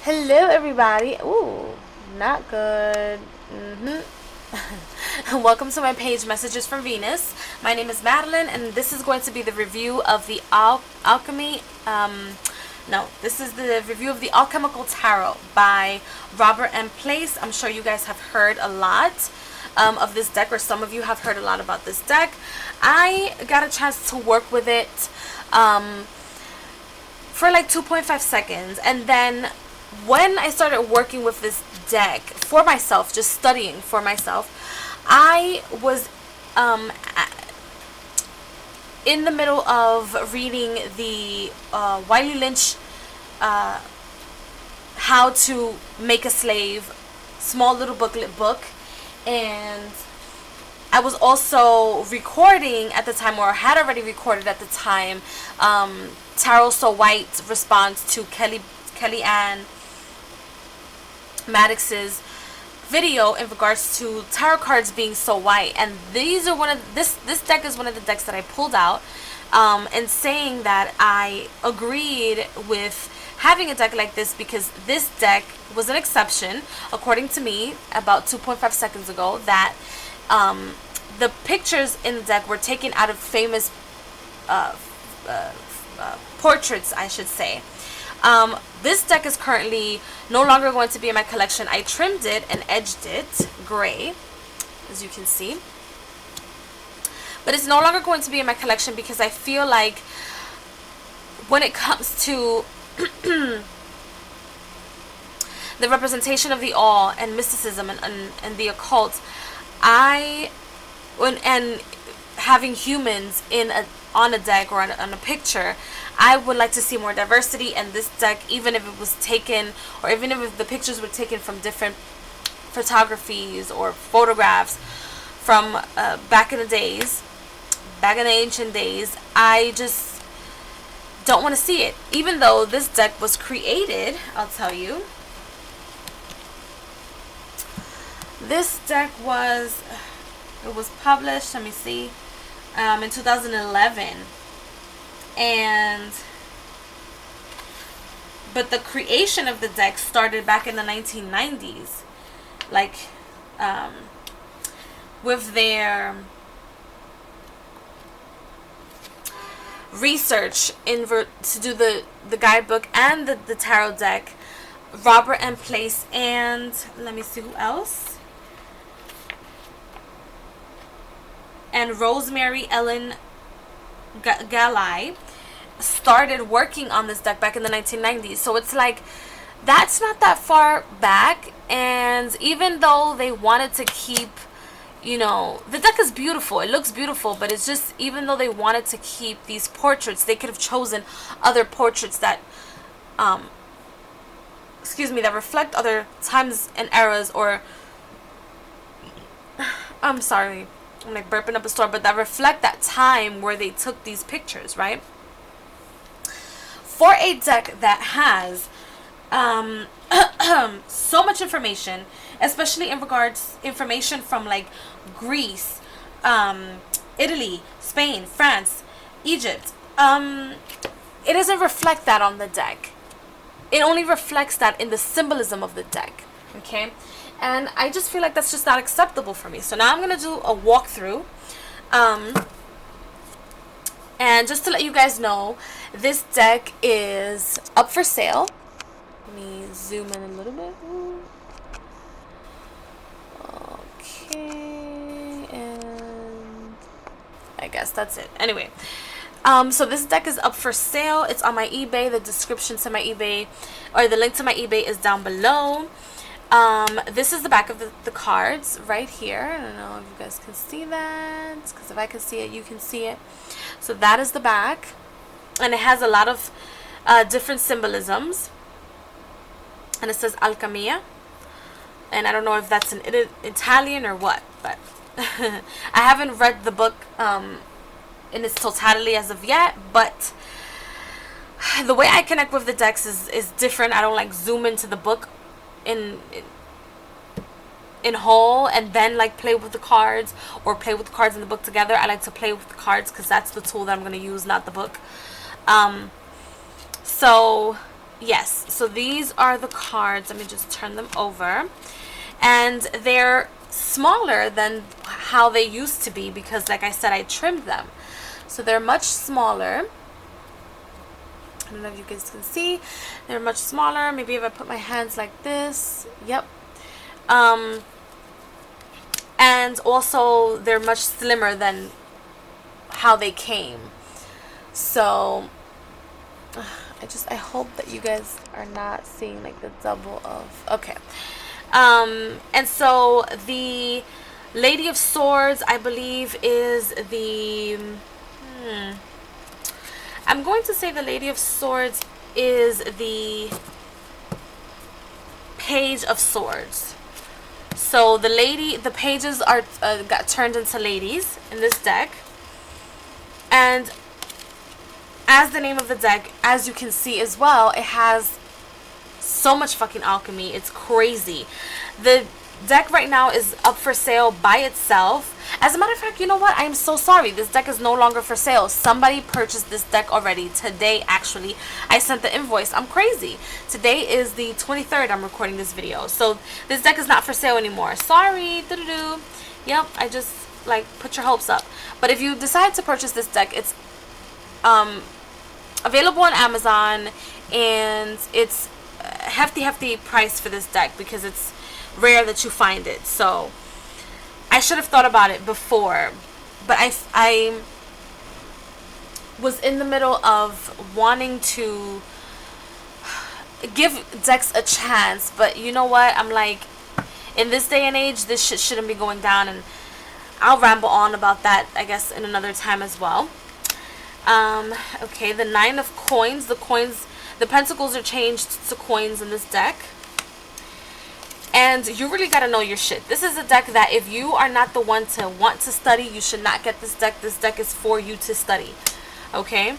Hello, everybody. Ooh, not good. Welcome to my page, Messages from Venus. My name is Madeline, and this is going to be the review of the Alchemy. No, this is the review of the Alchemical Tarot by Robert M. Place. I'm sure you guys have heard a lot of this deck, or some of you have heard a lot about this deck. I got a chance to work with it for like 2.5 seconds, and then when I started working with this deck for myself, just studying for myself, I was in the middle of reading the Wiley Lynch How to Make a Slave small little booklet book, and I was also recording at the time, or had already recorded at the time, Tarot So White's response to Kellyanne Maddox's video in regards to tarot cards being so white. And these are this deck is one of the decks that I pulled out, and saying that I agreed with having a deck like this, because this deck was an exception, according to me, about 2.5 seconds ago, that the pictures in the deck were taken out of famous portraits, I should say. This deck is currently no longer going to be in my collection. I trimmed it and edged it gray, as you can see. But it's no longer going to be in my collection because I feel like when it comes to the representation of the all and mysticism and the occult, and having humans on a deck or on a picture, I would like to see more diversity. And this deck, even if it was taken, or even if the pictures were taken from different photographies or photographs from back in the ancient days, I just don't want to see it. Even though this deck was created, I'll tell you, this deck was published, let me see, in 2011. But the creation of the deck started back in the 1990s, like with their research to do the guidebook and the tarot deck. Robert M. Place and let me see who else, and Rosemary Ellen Galai started working on this deck back in the 1990s. So it's like, that's not that far back. And even though they wanted to keep, the deck is beautiful, it looks beautiful, but it's just, even though they wanted to keep these portraits, they could have chosen other portraits that that reflect other times and eras, or I'm sorry, I'm like burping up a storm, but that reflect that time where they took these pictures, right? For a deck that has so much information, especially in regards information from like Greece, Italy, Spain, France, Egypt, it doesn't reflect that on the deck. It only reflects that in the symbolism of the deck, okay? And I just feel like that's just not acceptable for me. So now I'm going to do a walkthrough. And just to let you guys know, this deck is up for sale. Let me zoom in a little bit. Okay, and I guess that's it. Anyway, so this deck is up for sale. It's on my eBay. The description to my eBay, or the link to my eBay, is down below. This is the back of the cards right here. I don't know if you guys can see that, because if I can see it, you can see it. So that is the back, and it has a lot of different symbolisms, and it says Alchemia, and I don't know if that's in Italian or what, but I haven't read the book in its totality as of yet, but the way I connect with the decks is different. I don't like zoom into the book in whole and then like play with the cards, or play with the cards in the book together. I like to play with the cards because that's the tool that I'm going to use, not the book. So yes, so these are the cards. Let me just turn them over. And they're smaller than how they used to be because, like I said, I trimmed them. So they're much smaller. I don't know if you guys can see. They're much smaller. Maybe if I put my hands like this. Yep. And also they're much slimmer than how they came. So I hope that you guys are not seeing like the double of, okay. And so the Lady of Swords, I believe, is the I'm going to say the Lady of Swords is the Page of Swords. So the pages are got turned into ladies in this deck. And as the name of the deck, as you can see as well, it has so much fucking alchemy. It's crazy. The deck right now is up for sale by itself. As a matter of fact, you know what? I'm so sorry. This deck is no longer for sale. Somebody purchased this deck already. Today, actually, I sent the invoice. I'm crazy. Today is the 23rd. I'm recording this video. So this deck is not for sale anymore. Sorry. Doo-doo-doo. Yep, I just, like, put your hopes up. But if you decide to purchase this deck, it's available on Amazon. And it's a hefty price for this deck because it's rare that you find it. So I should have thought about it before, but I was in the middle of wanting to give decks a chance, but you know what, I'm like, in this day and age, this shit shouldn't be going down, and I'll ramble on about that, I guess, in another time as well. Okay, the 9 of coins. The pentacles are changed to coins in this deck. And you really got to know your shit. This is a deck that if you are not the one to want to study, you should not get this deck. This deck is for you to study. Okay?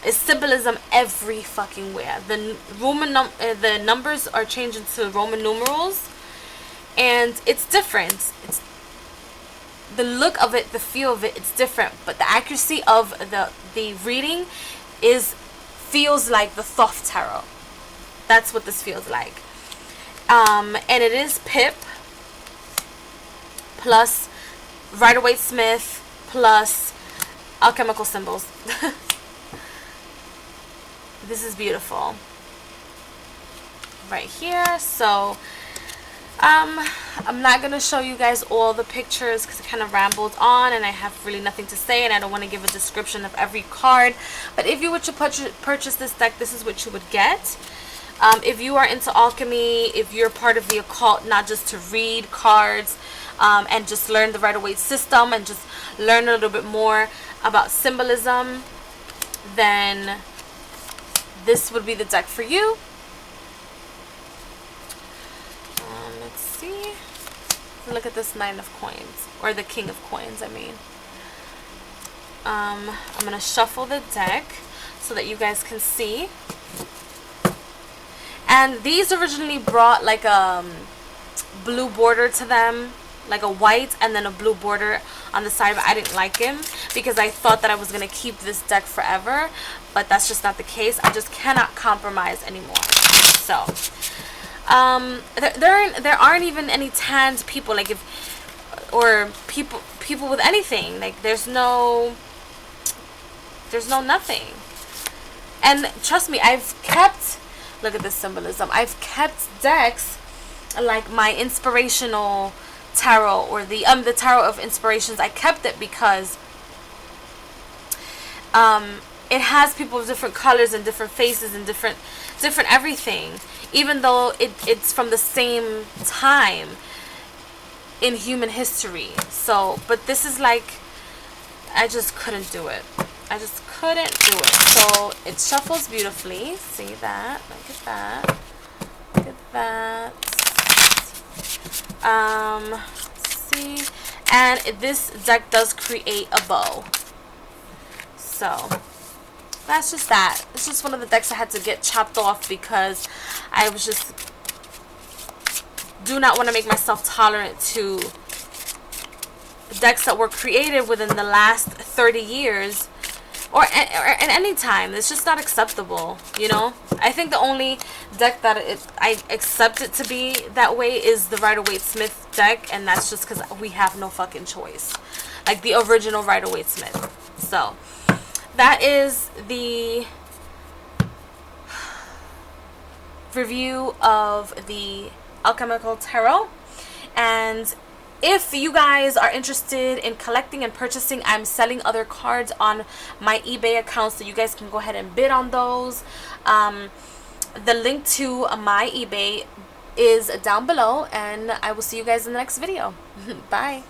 It's symbolism every fucking where. The numbers are changed into Roman numerals. And it's different. It's the look of it, the feel of it, it's different. But the accuracy of the reading feels like the Thoth Tarot. That's what this feels like. And it is Pip plus Rider-Waite-Smith plus alchemical symbols. This is beautiful right here. So I'm not going to show you guys all the pictures because I kind of rambled on and I have really nothing to say and I don't want to give a description of every card. But if you were to purchase this deck, this is what you would get. If you are into alchemy, if you're part of the occult, not just to read cards and just learn the Rider-Waite system and just learn a little bit more about symbolism, then this would be the deck for you. Let's see. Look at this 9 of coins, or the King of coins, I mean. I'm going to shuffle the deck so that you guys can see. And these originally brought like a blue border to them, like a white and then a blue border on the side, but I didn't like him because I thought that I was going to keep this deck forever, but that's just not the case. I just cannot compromise anymore. So there aren't even any tanned people, like or people with anything, like there's no nothing. And trust me, I've kept, look at this symbolism, I've kept decks like my inspirational tarot, or the tarot of inspirations. I kept it because it has people of different colors and different faces and different everything, even though it's from the same time in human history. So, but this is like, I just couldn't do it. I just couldn't do it. So it shuffles beautifully. See that? Look at that. Look at that. See, and this deck does create a bow. So that's just that. It's just one of the decks I had to get chopped off because I was just do not want to make myself tolerant to decks that were created within the last 30 years or at any time. It's just not acceptable, you know. I think the only deck that I accept it to be that way is the Rider-Waite-Smith deck, and that's just because we have no fucking choice, like the original Rider-Waite-Smith. So that is the review of the Alchemical Tarot. And if you guys are interested in collecting and purchasing, I'm selling other cards on my eBay account, so you guys can go ahead and bid on those. The link to my eBay is down below, and I will see you guys in the next video. Bye.